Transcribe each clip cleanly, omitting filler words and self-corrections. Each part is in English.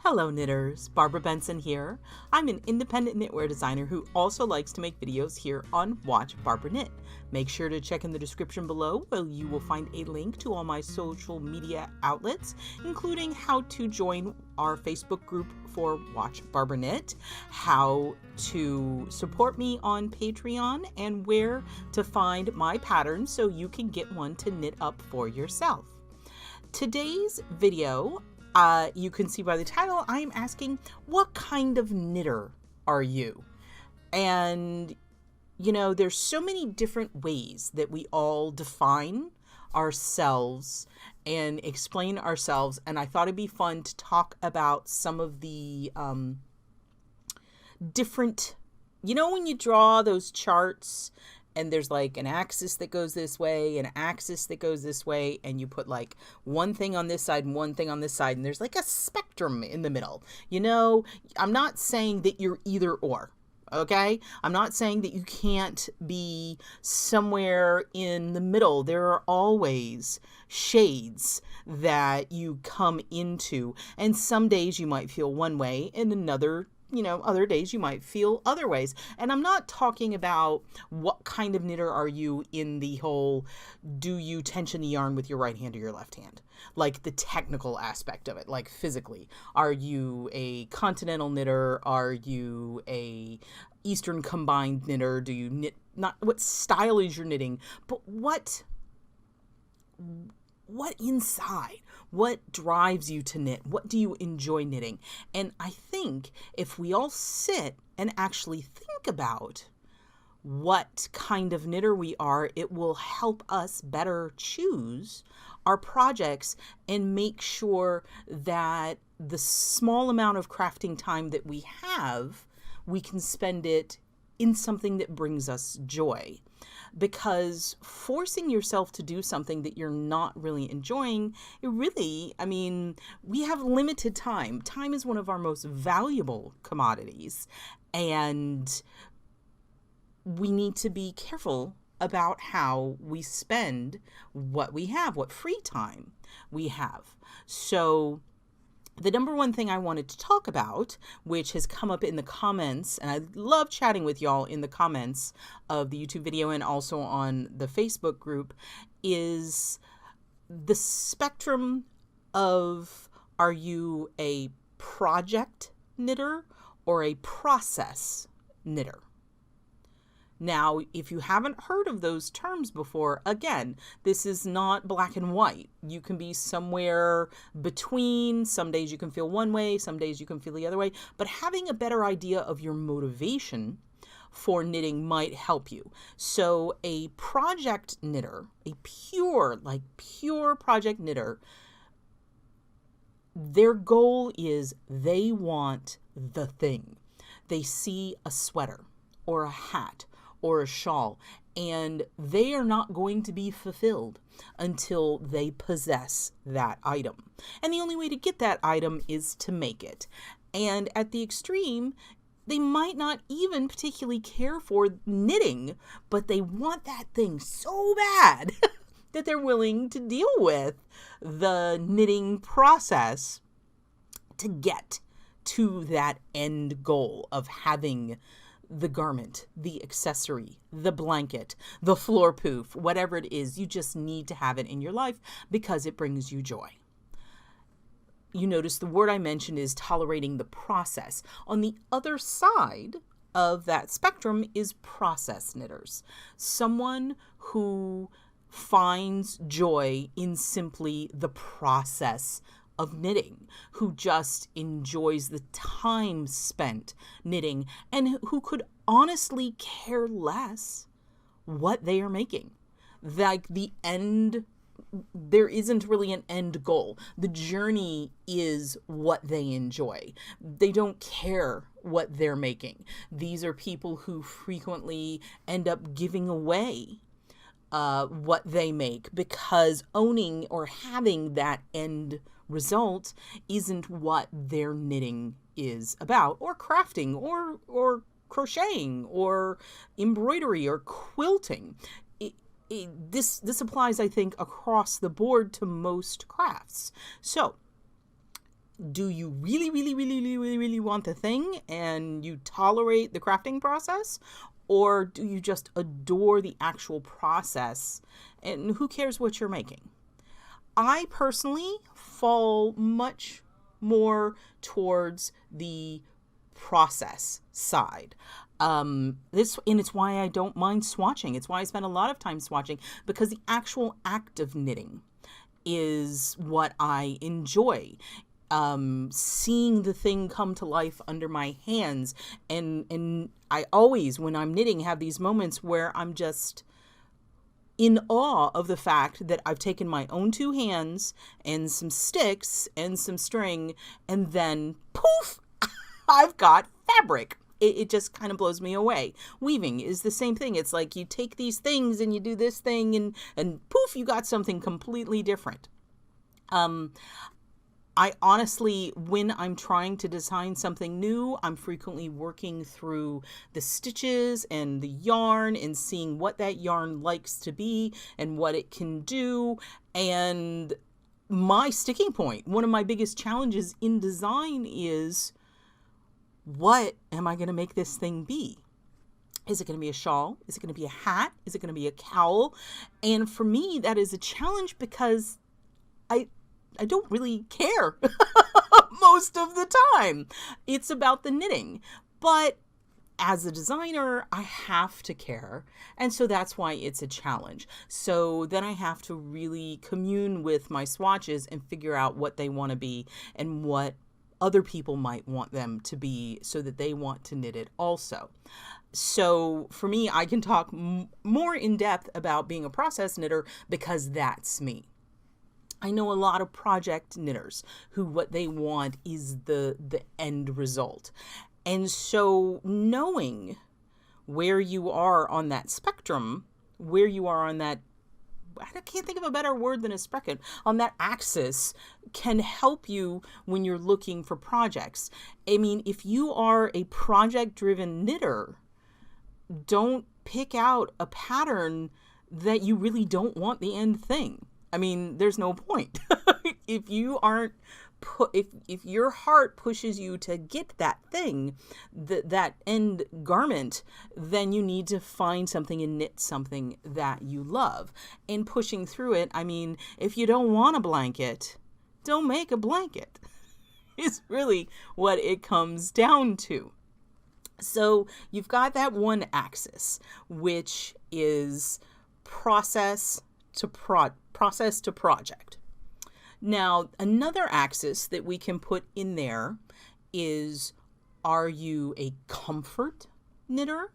Hello knitters, Barbara Benson here. I'm an independent knitwear designer who also likes to make videos here on Watch Barbara Knit. Make sure to check in the description below where you will find a link to all my social media outlets, including how to join our Facebook group for Watch Barbara Knit, how to support me on Patreon, and where to find my patterns so you can get one to knit up for yourself. Today's video, you can see by the title, I am asking, what kind of knitter are you? And, you know, there's so many different ways that we all define ourselves and explain ourselves. And I thought it'd be fun to talk about some of the different, you know, when you draw those charts and there's like an axis that goes this way, an axis that goes this way, and you put like one thing on this side and one thing on this side, and there's like a spectrum in the middle. You know, I'm not saying that you're either or, okay? I'm not saying that you can't be somewhere in the middle. There are always shades that you come into, and some days you might feel one way and other days you might feel other ways. And I'm not talking about what kind of knitter are you in the whole, do you tension the yarn with your right hand or your left hand? Like the technical aspect of it, like physically. Are you a continental knitter? Are you a Eastern combined knitter? Do you knit, not what style is your knitting, but what inside? What drives you to knit? What do you enjoy knitting? And I think if we all sit and actually think about what kind of knitter we are, it will help us better choose our projects and make sure that the small amount of crafting time that we have, we can spend it in something that brings us joy. Because forcing yourself to do something that you're not really enjoying, we have limited time. Time is one of our most valuable commodities, and we need to be careful about how we spend what we have, what free time we have. So the number one thing I wanted to talk about, which has come up in the comments, and I love chatting with y'all in the comments of the YouTube video and also on the Facebook group, is the spectrum of, are you a project knitter or a process knitter? Now, if you haven't heard of those terms before, again, this is not black and white. You can be somewhere between. Some days you can feel one way, some days you can feel the other way. But having a better idea of your motivation for knitting might help you. So a project knitter, a pure project knitter, their goal is they want the thing. They see a sweater or a hat or a shawl, and they are not going to be fulfilled until they possess that item. And the only way to get that item is to make it. And at the extreme, they might not even particularly care for knitting, but they want that thing so bad that they're willing to deal with the knitting process to get to that end goal of having the garment, the accessory, the blanket, the floor poof, whatever it is, you just need to have it in your life because it brings you joy. You notice the word I mentioned is tolerating the process. On the other side of that spectrum is process knitters. Someone who finds joy in simply the process of knitting, who just enjoys the time spent knitting, and who could honestly care less what they are making. Like there isn't really an end goal. The journey is what they enjoy. They don't care what they're making. These are people who frequently end up giving away what they make because owning or having that end result isn't what their knitting is about, or crafting, or crocheting, or embroidery, or quilting. This applies, I think, across the board to most crafts. So Do you really, really, really, really, really, really want the thing and you tolerate the crafting process? Or do you just adore the actual process and who cares what you're making? I personally fall much more towards the process side. And it's why I don't mind swatching. It's why I spend a lot of time swatching, because the actual act of knitting is what I enjoy. Seeing the thing come to life under my hands, and I always, when I'm knitting, have these moments where I'm just in awe of the fact that I've taken my own two hands and some sticks and some string, and then poof, I've got fabric. It just kind of blows me away. Weaving is the same thing. It's like you take these things and you do this thing and poof, you got something completely different. I honestly, when I'm trying to design something new, I'm frequently working through the stitches and the yarn and seeing what that yarn likes to be and what it can do. And my sticking point, one of my biggest challenges in design is, what am I going to make this thing be? Is it going to be a shawl? Is it going to be a hat? Is it going to be a cowl? And for me, that is a challenge because I don't really care most of the time. It's about the knitting. But as a designer, I have to care. And so that's why it's a challenge. So then I have to really commune with my swatches and figure out what they want to be and what other people might want them to be so that they want to knit it also. So for me, I can talk more in depth about being a process knitter because that's me. I know a lot of project knitters who what they want is the end result. And so knowing where you are on that spectrum, where you are on that, I can't think of a better word than a spectrum, on that axis can help you when you're looking for projects. I mean, if you are a project-driven knitter, don't pick out a pattern that you really don't want the end thing. I mean, there's no point. If you aren't if your heart pushes you to get that thing, that end garment, then you need to find something and knit something that you love. And pushing through it, I mean, if you don't want a blanket, don't make a blanket. Is really what it comes down to. So you've got that one axis, which is process to project. Now, another axis that we can put in there is, are you a comfort knitter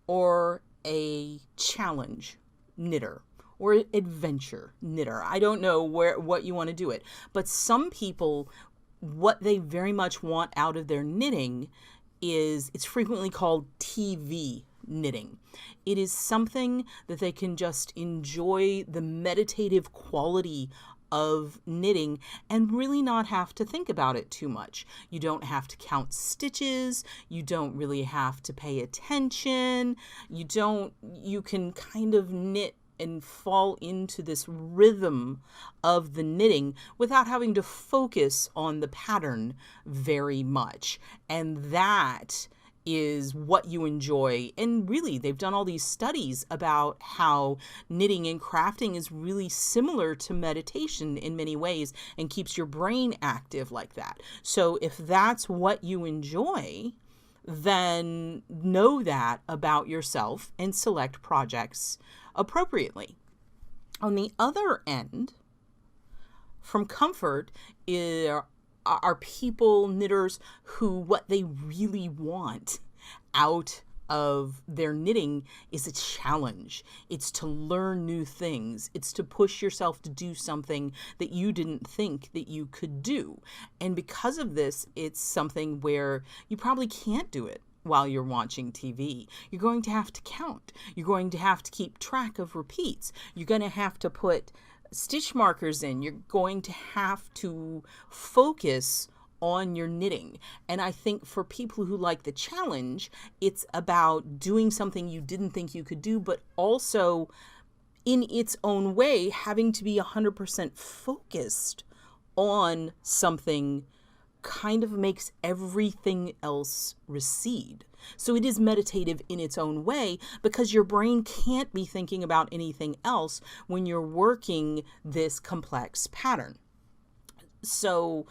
or a challenge knitter or adventure knitter? I don't know what you want to do it, but some people, what they very much want out of their knitting is, it's frequently called TV knitting. It is something that they can just enjoy the meditative quality of knitting and really not have to think about it too much. You don't have to count stitches. You don't really have to pay attention. You can kind of knit and fall into this rhythm of the knitting without having to focus on the pattern very much. And that is what you enjoy. And really, they've done all these studies about how knitting and crafting is really similar to meditation in many ways and keeps your brain active like that. So if that's what you enjoy, then know that about yourself and select projects appropriately. On the other end, from comfort, are people, knitters, who what they really want out of their knitting is a challenge. It's to learn new things. It's to push yourself to do something that you didn't think that you could do. And because of this, it's something where you probably can't do it while you're watching TV. You're going to have to count. You're going to have to keep track of repeats. You're going to have to put stitch markers in. You're going to have to focus on your knitting. And I think for people who like the challenge, it's about doing something you didn't think you could do, but also in its own way, having to be 100% focused on something kind of makes everything else recede. So it is meditative in its own way, because your brain can't be thinking about anything else when you're working this complex pattern. So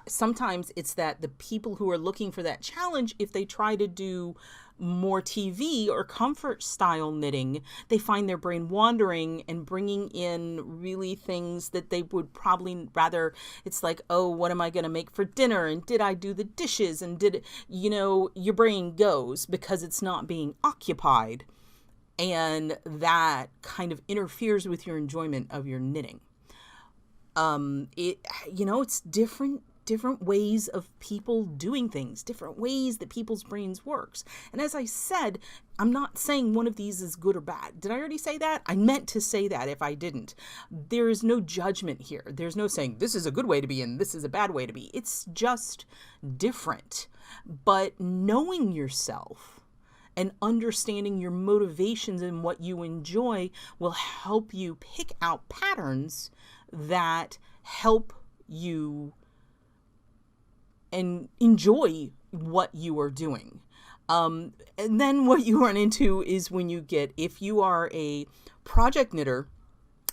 sometimes it's that the people who are looking for that challenge, if they try to do more TV or comfort style knitting, they find their brain wandering and bringing in really things that they would probably rather. It's like, oh, what am I going to make for dinner? And did I do the dishes? And did, your brain goes because it's not being occupied. And that kind of interferes with your enjoyment of your knitting. It's different ways of people doing things, different ways that people's brains works. And as I said, I'm not saying one of these is good or bad. Did I already say that? I meant to say that if I didn't. There is no judgment here. There's no saying this is a good way to be and this is a bad way to be. It's just different. But knowing yourself and understanding your motivations and what you enjoy will help you pick out patterns that help you and enjoy what you are doing. And then what you run into is when you get, if you are a project knitter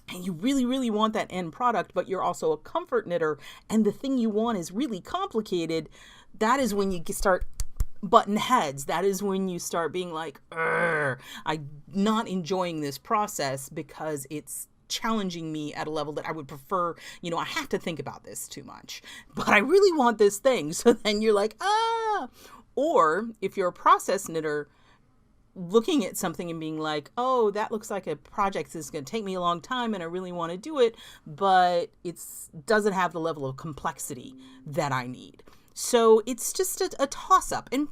and you really, really want that end product, but you're also a comfort knitter and the thing you want is really complicated, that is when you start button heads. That is when you start being like, I'm not enjoying this process because it's challenging me at a level that I would prefer. I have to think about this too much, but I really want this thing. So then you're like, or if you're a process knitter looking at something and being like, oh, that looks like a project that's going to take me a long time and I really want to do it, but it doesn't have the level of complexity that I need. So it's just a toss-up, and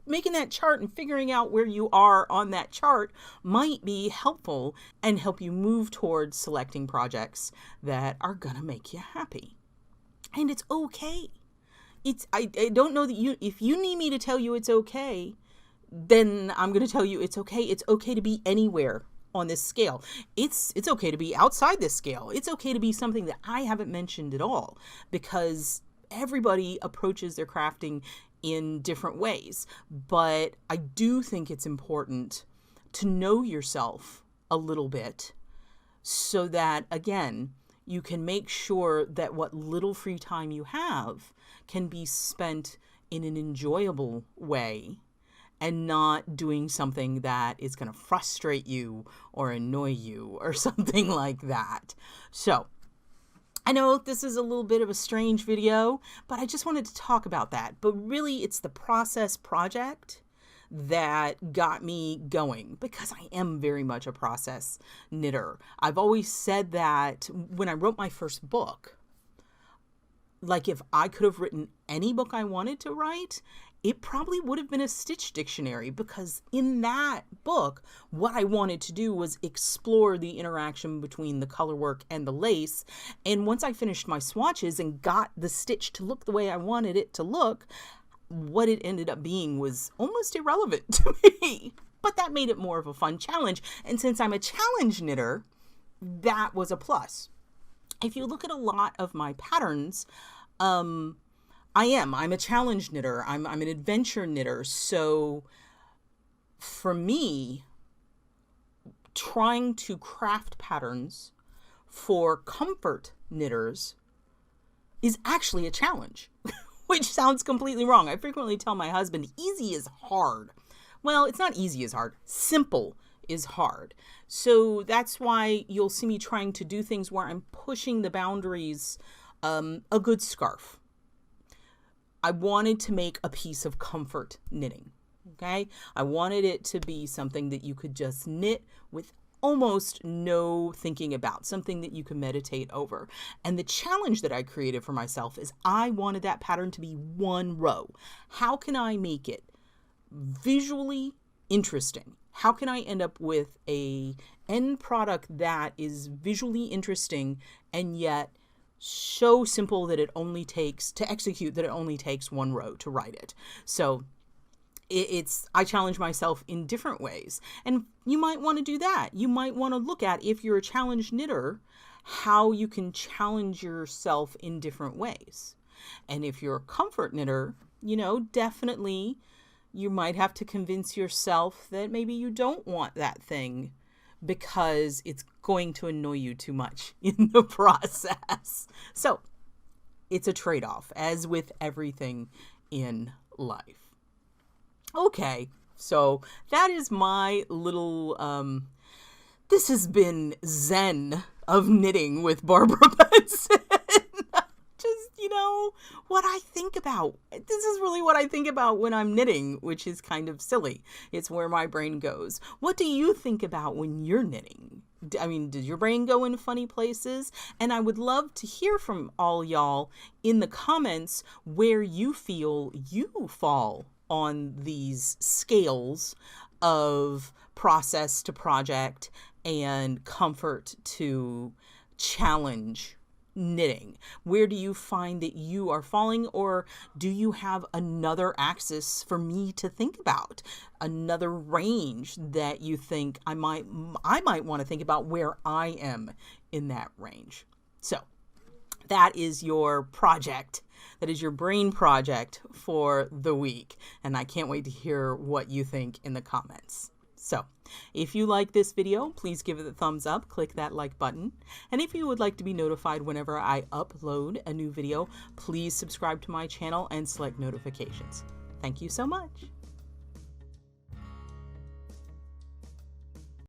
making that chart and figuring out where you are on that chart might be helpful and help you move towards selecting projects that are going to make you happy. And it's okay. I don't know that if you need me to tell you it's okay, then I'm going to tell you it's okay. It's okay to be anywhere on this scale. It's okay to be outside this scale. It's okay to be something that I haven't mentioned at all, because everybody approaches their crafting in different ways. But I do think it's important to know yourself a little bit so that, again, you can make sure that what little free time you have can be spent in an enjoyable way and not doing something that is going to frustrate you or annoy you or something like that. So I know this is a little bit of a strange video, but I just wanted to talk about that. But really, it's the process project that got me going, because I am very much a process knitter. I've always said that when I wrote my first book, like if I could have written any book I wanted to write, it probably would have been a stitch dictionary, because in that book, what I wanted to do was explore the interaction between the color work and the lace. And once I finished my swatches and got the stitch to look the way I wanted it to look, what it ended up being was almost irrelevant to me. But that made it more of a fun challenge. And since I'm a challenge knitter, that was a plus. If you look at a lot of my patterns, I'm a challenge knitter. I'm an adventure knitter. So for me, trying to craft patterns for comfort knitters is actually a challenge, which sounds completely wrong. I frequently tell my husband, easy is hard. Well, it's not easy is hard. Simple is hard. So that's why you'll see me trying to do things where I'm pushing the boundaries. A good scarf. I wanted to make a piece of comfort knitting. Okay. I wanted it to be something that you could just knit with almost no thinking about, something that you can meditate over. And the challenge that I created for myself is I wanted that pattern to be one row. How can I make it visually interesting? How can I end up with a end product that is visually interesting and yet so simple that it only takes to execute, that it only takes one row to write it? So I challenge myself in different ways, and you might want to do that. You might want to look at, if you're a challenge knitter, how you can challenge yourself in different ways. And if you're a comfort knitter, definitely you might have to convince yourself that maybe you don't want that thing because it's going to annoy you too much in the process. So it's a trade-off, as with everything in life. Okay, so that is my little, this has been Zen of knitting with Barbara Benson. Just, what I think about. This is really what I think about when I'm knitting, which is kind of silly. It's where my brain goes. What do you think about when you're knitting? I mean, does your brain go in funny places? And I would love to hear from all y'all in the comments where you feel you fall on these scales of process to project and comfort to challenge knitting. Where do you find that you are falling, or do you have another axis for me to think about? Another range that you think I might want to think about where I am in that range. So that is your project. That is your brain project for the week. And I can't wait to hear what you think in the comments. So if you like this video, please give it a thumbs up, click that like button. And if you would like to be notified whenever I upload a new video, please subscribe to my channel and select notifications. Thank you so much.